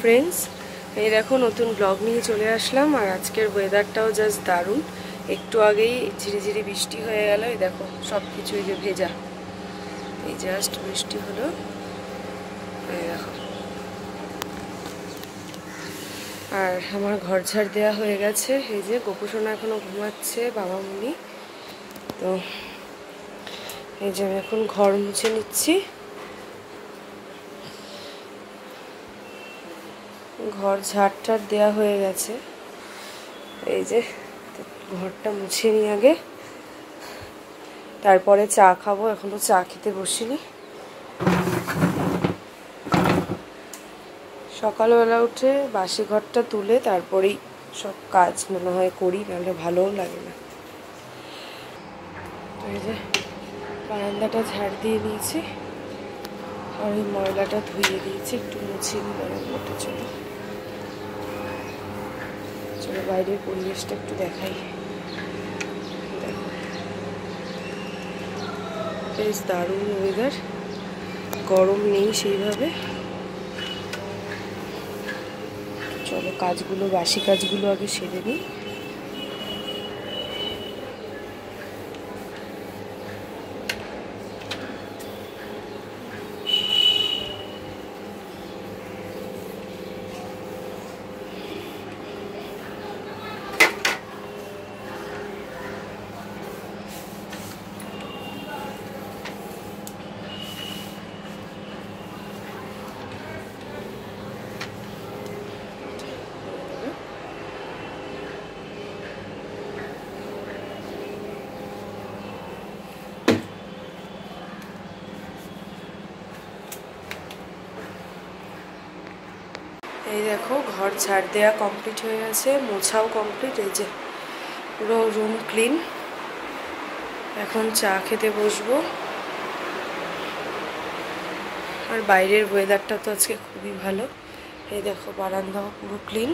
Friends, এই দেখো নতুন ব্লগ নিয়ে চলে আসলাম। আর আজকের ওয়েদারটাও জাস্ট দারুণ। একটু আগেই ঝিরিঝিরি বৃষ্টি হয়ে গেল। এই দেখো সব কিছু এই যে ভেজা, এই জাস্ট বৃষ্টি হলো। এই দেখো, আর আমার ঘর ঝাড় দেওয়া হয়ে গেছে। এই যে গোপুসোনা এখনো ঘুমাচ্ছে, বাবা মনি। তো এই যে আমি এখন ঘর মুছে নিচ্ছি। ঘর ঝাড় দেওয়া হয়ে গেছে। এই যে ঘরটা মুছে নিই আগে, তারপরে চা খাবো। এখনো চা খেতে বসিনি। সকালবেলা উঠে বাসি ঘরটা তুলে তারপরেই সব কাজ মনে হয় করি, নাহলে ভালোও লাগে না। এই যে বারান্দাটা ঝাড় দিয়ে নিয়েছি, আর এই ময়লাটা ধুয়ে দিয়েছি। একটু মুছে নিই বারান্দাটা। চলো চলো বাইরের পরিবেশটা একটু দেখাই। দেখো বেশ দারুণ ওয়েদার, গরম নেই সেইভাবে। চলো কাজগুলো, বাসি কাজগুলো আগে সেরে নিই। এই দেখো ঘর ঝাড় দেওয়া কমপ্লিট হয়ে গেছে, মোছাও কমপ্লিট। এই যে পুরো রুম ক্লিন। এখন চা খেতে বসবো। আর বাইরের ওয়েদারটা তো আজকে খুবই ভালো। এই দেখো বারান্দাও পুরো ক্লিন।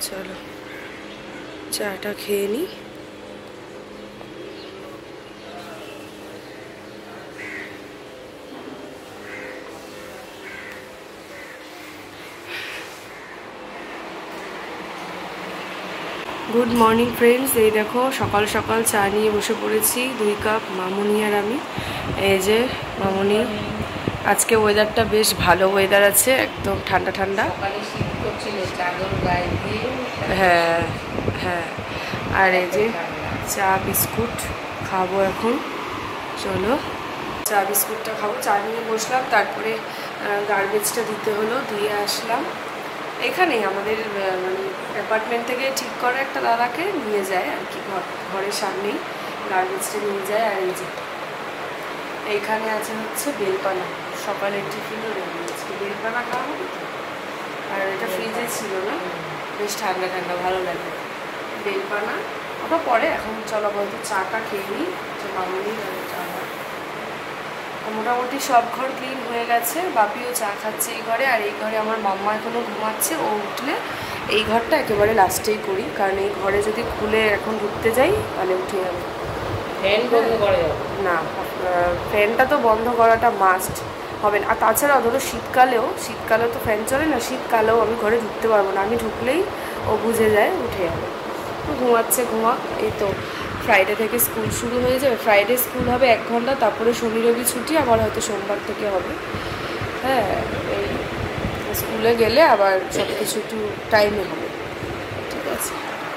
চলো চাটা খেয়ে নিই। গুড মর্নিং ফ্রেন্ডস, এই দেখো সকাল সকাল চা নিয়ে বসে পড়েছি 2 কাপ, মামুনি আর আমি। এই যে মামুনি, আজকে ওয়েদারটা বেশ ভালো ওয়েদার আছে, একদম ঠান্ডা ঠান্ডা। হ্যাঁ হ্যাঁ, আর এই যে চা বিস্কুট খাবো এখন। চলো চা বিস্কুটটা খাবো। চা নিয়ে বসলাম, তারপরে গার্বেজটা দিতে হলো, দিয়ে আসলাম। এখানেই আমাদের মানে অ্যাপার্টমেন্ট থেকে ঠিক করা একটা দাদাকে নিয়ে যায় আর কি, ঘরের সামনেই গার্বেজটা নিয়ে যায়। আর এই যে এইখানে আছে হচ্ছে বেলপানা, সকালের টিফিনও রেডি হচ্ছে। বেলপানা খাওয়া হবে তো। আর এটা ফ্রিজে ছিল না, বেশ ঠান্ডা ঠান্ডা ভালো লাগে বেলপানা। ওটা পরে, এখন চলো বলতো চাটা খেয়ে নিই। মামুনি চাটা মোটামুটি সব ঘর ক্লিন হয়ে গেছে। বাপিও চা খাচ্ছে এই ঘরে, আর এই ঘরে আমার মাম্মা এখনও ঘুমাচ্ছে। ও উঠলে এই ঘরটা একেবারে লাস্টেই করি, কারণ এই ঘরে যদি খুলে এখন ঢুকতে যাই তাহলে উঠে যাবে। ফ্যান বন্ধ করা যাবে না, ফ্যানটা তো বন্ধ করাটা মাস্ট হবে না। আর তাছাড়া ধরো শীতকালেও তো ফ্যান চলে না, শীতকালেও আমি ঘরে ঢুকতে পারবো না। আমি ঢুকলেই ও বুঝে যায়, উঠে যাবে। তো ঘুমাচ্ছে, ঘুমাক। এই তো ফ্রাইডে থেকে স্কুল শুরু হয়ে যাবে। ফ্রাইডে স্কুল হবে 1 ঘন্টা, তারপরে শনি রবি ছুটি, আবার হয়তো সোমবার থেকে হবে। হ্যাঁ, এই স্কুলে গেলে আবার সব কিছু একটু টাইমে হবে। ঠিক আছে,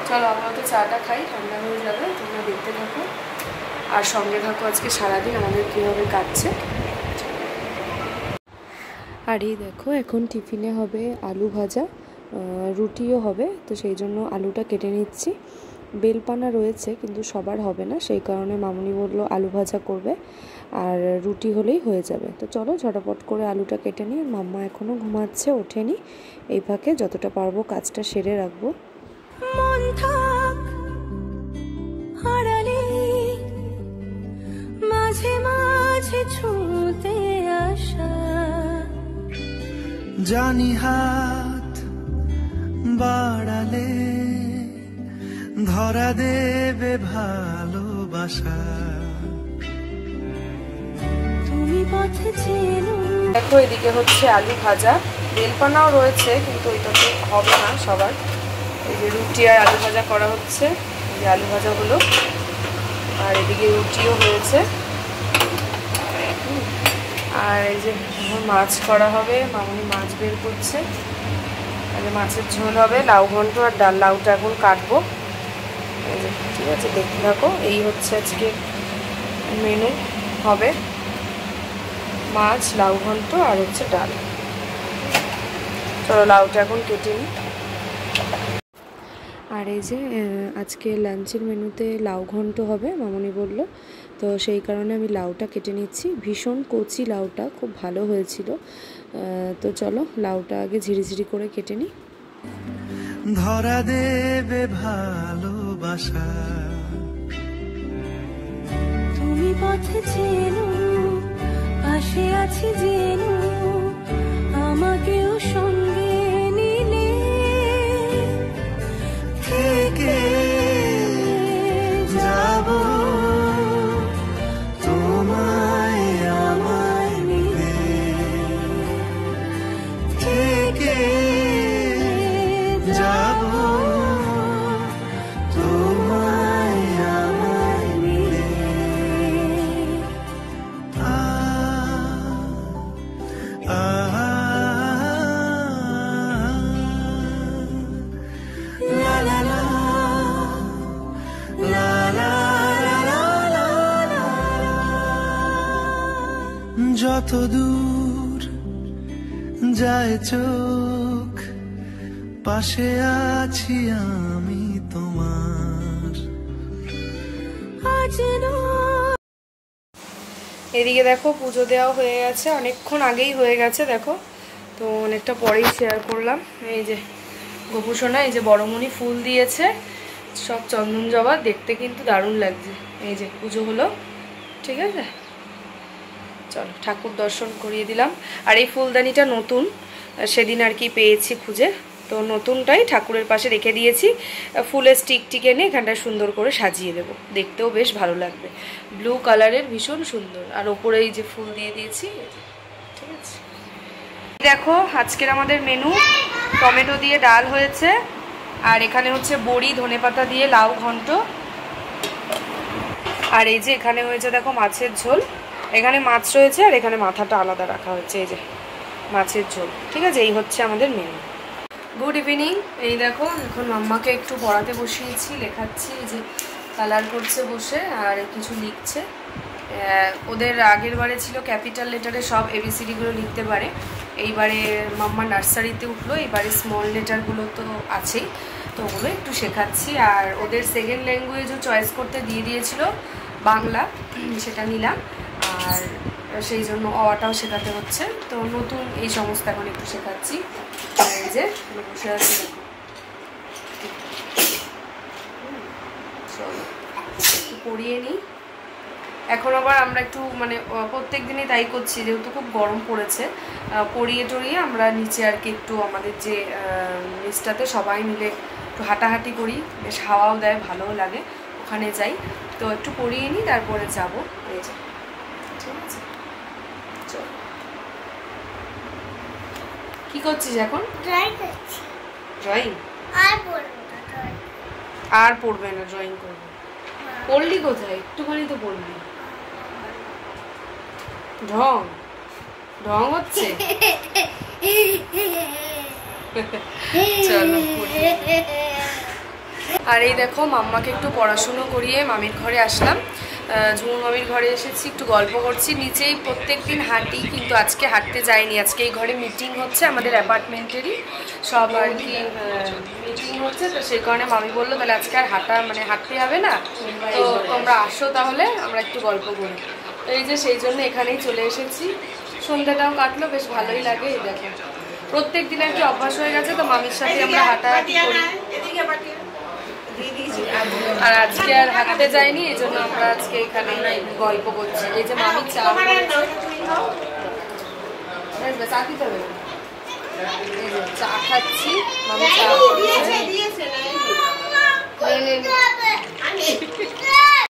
চলো আমরা তো চাটা খাই, ঠান্ডা হয়ে যাবে। তোমরা দেখতে থাকো আর সঙ্গে থাকো আজকে সারাদিন আমাদের কীভাবে কাটছে। আর এই দেখো এখন টিফিনে হবে আলু ভাজা, রুটিও হবে। তো সেই জন্য আলুটা কেটে নিচ্ছি। বেলপানা রয়েছে কিন্তু সবার হবে না, সেই কারণে মামুনি বলল আলু ভাজা করবে, আর রুটি হলেই হয়ে যাবে। তো চলো ঝটাপট করে আলুটা কেটে নিই। মাম্মা এখনও ঘুমাচ্ছে, ওঠেনি। এই ফাঁকে যতটা পারবো কাজটা সেরে রাখবো। মাঝে মাঝে ছুঁতে আসা, জানি হাত বাড়ালে ধরা দেবে ভালোবাসা। তুমি দেখো এদিকে হচ্ছে আলু ভাজা, বেলপানাও রয়েছে কিন্তু ওইটাতে হবে না সবার। এই যে রুটি আর আলু ভাজা করা হচ্ছে, এই যে আলু ভাজা হলো, আর এদিকে রুটিও হয়েছে। আর এই যে মাছ করা হবে, মামনি মাছ বের করছে, আর মাছের ঝোল হবে, লাউ ঘন্ট আর ডাল। লাউটা এখন কাটবো, এই যে ঠিক আছে, দেখতে থাকো। এই হচ্ছে আজকে মেনু হবে, মাছ, লাউ ঘন্ট আর হচ্ছে ডাল। চলো লাউটা এখন কেটে নিই। আর এই যে আজকে লাঞ্চের মেনুতে লাউ ঘন্ট হবে, মামনি বলল, তো সেই কারণে আমি লাউটা কেটে নিচ্ছি। ভীষণ কচি লাউটা, খুব ভালো হয়েছিল। তো চলো লাউটা আগে ঝিরিঝিরি করে কেটে নিই। ধরা দেবে ভালোবাসা, তুমি পথে চেনো, পাশে আছি জেনো, আমাকেও সঙ্গে নিলে থেকে যাব তোমায় আমায় মিলে, থেকে যাব তোমায় আমায় মিলে। La la la, la la la la la la, যত দূর যায় চোখ, পাশে আছি আমি তোমার। এদিকে দেখো পুজো দেওয়া হয়ে গেছে, অনেকক্ষণ আগেই হয়ে গেছে দেখো, তো অনেকটা পরেই শেয়ার করলাম। এই যে গোপুসোনা, এই যে বড়মণি ফুল দিয়েছে, সব চন্দন জবা, দেখতে কিন্তু দারুণ লাগছে। এই যে পুজো হলো, ঠিক আছে, চলো ঠাকুর দর্শন করিয়ে দিলাম। আর এই ফুলদানিটা নতুন, সেদিন আর কি পেয়েছি খুঁজে, তো নতুনটাই ঠাকুরের পাশে রেখে দিয়েছি। ফুলের স্টিক এনে এখানটায় সুন্দর করে সাজিয়ে দেবো, দেখতেও বেশ ভালো লাগবে। ব্লু কালারের, ভীষণ সুন্দর। আর ওপরে এই যে ফুল দিয়ে দিয়েছি, ঠিক আছে। দেখো আজকের আমাদের মেনু, টমেটো দিয়ে ডাল হয়েছে, আর এখানে হচ্ছে বড়ি ধনেপাতা দিয়ে লাউ ঘন্ট, আর এই যে এখানে হয়েছে দেখো মাছের ঝোল। এখানে মাছ রয়েছে আর এখানে মাথাটা আলাদা রাখা হয়েছে, এই যে মাছের ঝোল, ঠিক আছে। এই হচ্ছে আমাদের মেনু। Good evening. এই দেখো এখন মাম্মাকে একটু পড়াতে বসিয়েছি, লেখাচ্ছি, এই যে কালার করছে বসে আর কিছু লিখছে। ওদের আগের বারে ছিল ক্যাপিটাল লেটারে সব এবিসিডিগুলো লিখতে পারে, এইবারে মাম্মা নার্সারিতে উঠলো, এইবারে স্মল লেটারগুলো তো আছেই, তো ওগুলো একটু শেখাচ্ছি। আর ওদের সেকেন্ড ল্যাঙ্গুয়েজও চয়েস করতে দিয়ে দিয়েছিল, বাংলা, সেটা নিলাম। আর সেই জন্য অটাও শেখাতে হচ্ছে, তো নতুন এই সমস্ত এখন একটু শেখাচ্ছি। এই যে বসে আছি, একটু পড়িয়ে নিই। এখন আবার আমরা একটু মানে প্রত্যেক দিনই তাই করছি, যেহেতু খুব গরম পড়েছে, পড়িয়ে টড়িয়ে আমরা নিচে আর কি একটু আমাদের যে নিচটাতে সবাই মিলে একটু হাঁটাহাঁটি করি, বেশ হাওয়াও দেয়, ভালোও লাগে, ওখানে যাই। তো একটু পড়িয়ে নিই, তারপরে যাবো। এই যে ঠিক আছে, চল। কি করছিস এখন? ড্রয়িং। আর পড়বে না, ড্রয়িং করবে। পড়লি কোথায়? একটুখানি তো পড়লি। ঢং ঢং হচ্ছে। চলো। আর এই দেখো মাম্মাকে একটু পড়াশুনো করিয়ে মামির ঘরে আসলাম। ঝুমুর মামির ঘরে এসেছি, একটু গল্প করছি। নিচেই প্রত্যেক দিন হাঁটি, কিন্তু আজকে হাঁটতে যাইনি। আজকে এই ঘরে মিটিং হচ্ছে, আমাদের অ্যাপার্টমেন্টেরই সব আর কি মিটিং হচ্ছে, তো সেই কারণে মামি বললো তাহলে আজকে আর হাঁটতে হবে না, তো তোমরা আসো, তাহলে আমরা একটু গল্প করি। এই যে সেই জন্য এখানেই চলে এসেছি। সন্ধ্যাটাও কাটলো, বেশ ভালোই লাগে। এই দেখো প্রত্যেক দিন আর কি অভ্যাস হয়ে গেছে, তো মামির সাথে আমরা হাঁটাহাঁটি করি। আর আজকে আর হাঁটতে যাইনি, এই জন্য আমরা আজকে এখানে গল্প করছি। এই যে মামি চা চা খাচ্ছি, মামি চা